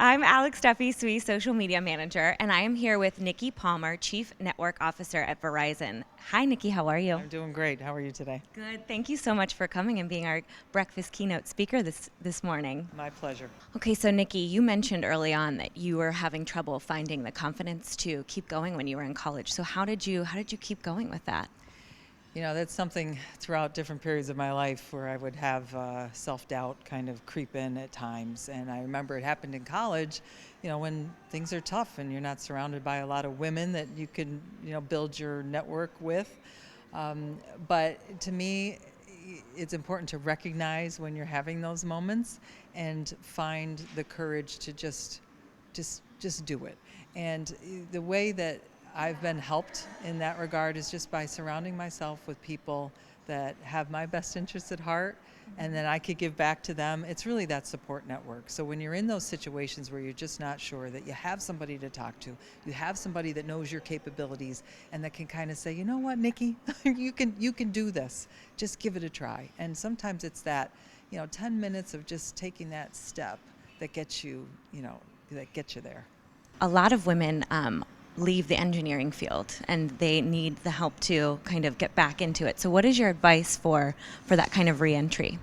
I'm Alex Duffy, SWE Social Media Manager, and I am here with Nicola Palmer, Chief Network Officer at Verizon. Hi, Nikki. How are you? I'm doing great. How are you today? Good. Thank you so much for coming and being our breakfast keynote speaker this morning. My pleasure. Okay, so Nikki, you mentioned early on that you were having trouble finding the confidence to keep going when you were in college. So how did you keep going with that? You know, that's something throughout different periods of my life where I would have self-doubt kind of creep in at times. And I remember it happened in college, when things are tough and you're not surrounded by a lot of women that you can, build your network with. But to me, it's important to recognize when you're having those moments and find the courage to just do it. And the way that I've been helped in that regard is just by surrounding myself with people that have my best interests at heart, and then I could give back to them. It's really that support network. So when you're in those situations where you're just not sure, that you have somebody to talk to, you have somebody that knows your capabilities and that can kind of say, you know what, Nikki, you can do this. Just give it a try. And sometimes it's that, 10 minutes of just taking that step that gets you, there. A lot of women leave the engineering field and they need the help to kind of get back into it. So what is your advice for that kind of reentry?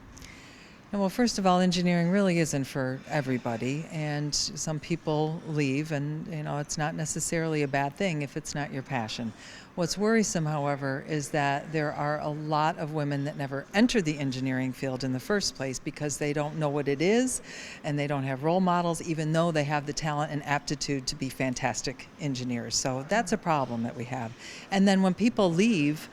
Well, first of all, engineering really isn't for everybody, and some people leave, and it's not necessarily a bad thing if it's not your passion. What's worrisome, however, is that there are a lot of women that never enter the engineering field in the first place because they don't know what it is and they don't have role models, even though they have the talent and aptitude to be fantastic engineers. So that's a problem that we have. And then when people leave,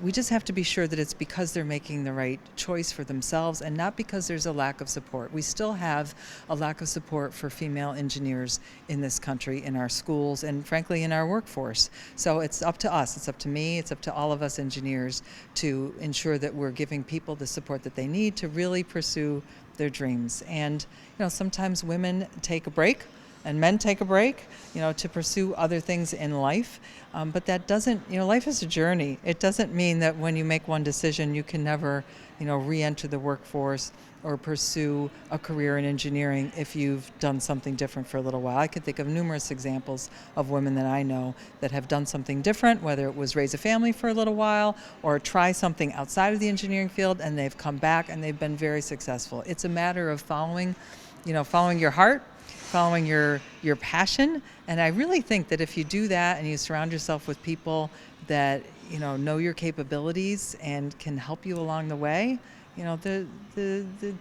we just have to be sure that it's because they're making the right choice for themselves and not because there's a lack of support. We still have a lack of support for female engineers in this country, in our schools, and frankly in our workforce. So it's up to us, it's up to me, it's up to all of us engineers to ensure that we're giving people the support that they need to really pursue their dreams. And sometimes women take a break and men take a break, to pursue other things in life. But that doesn't, life is a journey. It doesn't mean that when you make one decision, you can never, re-enter the workforce or pursue a career in engineering if you've done something different for a little while. I could think of numerous examples of women that I know that have done something different, whether it was raise a family for a little while or try something outside of the engineering field, and they've come back and they've been very successful. It's a matter of following your heart, following your passion. And I really think that if you do that and you surround yourself with people that know your capabilities and can help you along the way, the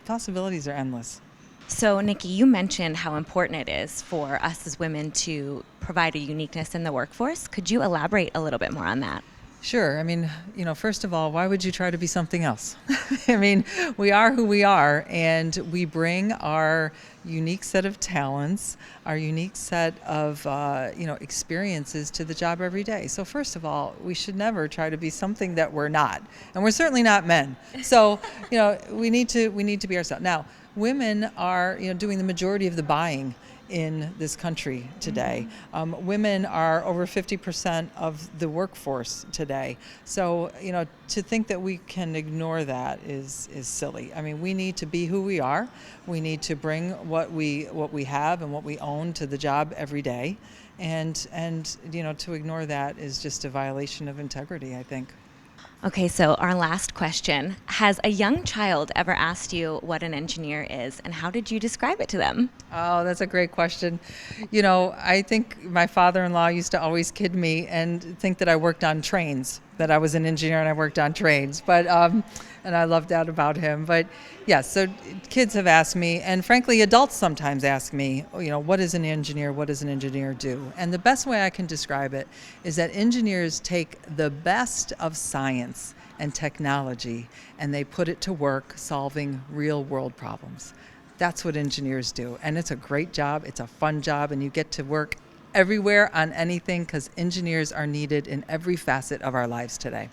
possibilities are endless. So Nikki, you mentioned how important it is for us as women to provide a uniqueness in the workforce. Could you elaborate a little bit more on that? Sure. I mean, first of all, why would you try to be something else? I mean, we are who we are, and we bring our unique set of talents, our unique set of, experiences to the job every day. So first of all, we should never try to be something that we're not. And we're certainly not men. So, we need to be ourselves. Now, women are, doing the majority of the buying in this country today. Women are over 50% of the workforce today. So, to think that we can ignore that is silly. I mean, we need to be who we are. We need to bring what we have and what we own to the job every day. And to ignore that is just a violation of integrity, I think. Okay, so our last question. Has a young child ever asked you what an engineer is, and how did you describe it to them? Oh, that's a great question. I think my father-in-law used to always kid me and think that I worked on trains, that I was an engineer and I worked on trains. But and I love that about him. But yes, so kids have asked me, and frankly, adults sometimes ask me, what is an engineer? What does an engineer do? And the best way I can describe it is that engineers take the best of science and technology and they put it to work solving real world problems. That's what engineers do. And it's a great job. It's a fun job, and you get to work everywhere on anything because engineers are needed in every facet of our lives today.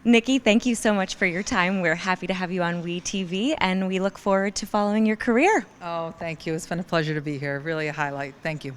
Nikki, thank you so much for your time. We're happy to have you on WE TV, and we look forward to following your career. Oh, thank you. It's been a pleasure to be here. Really a highlight. Thank you.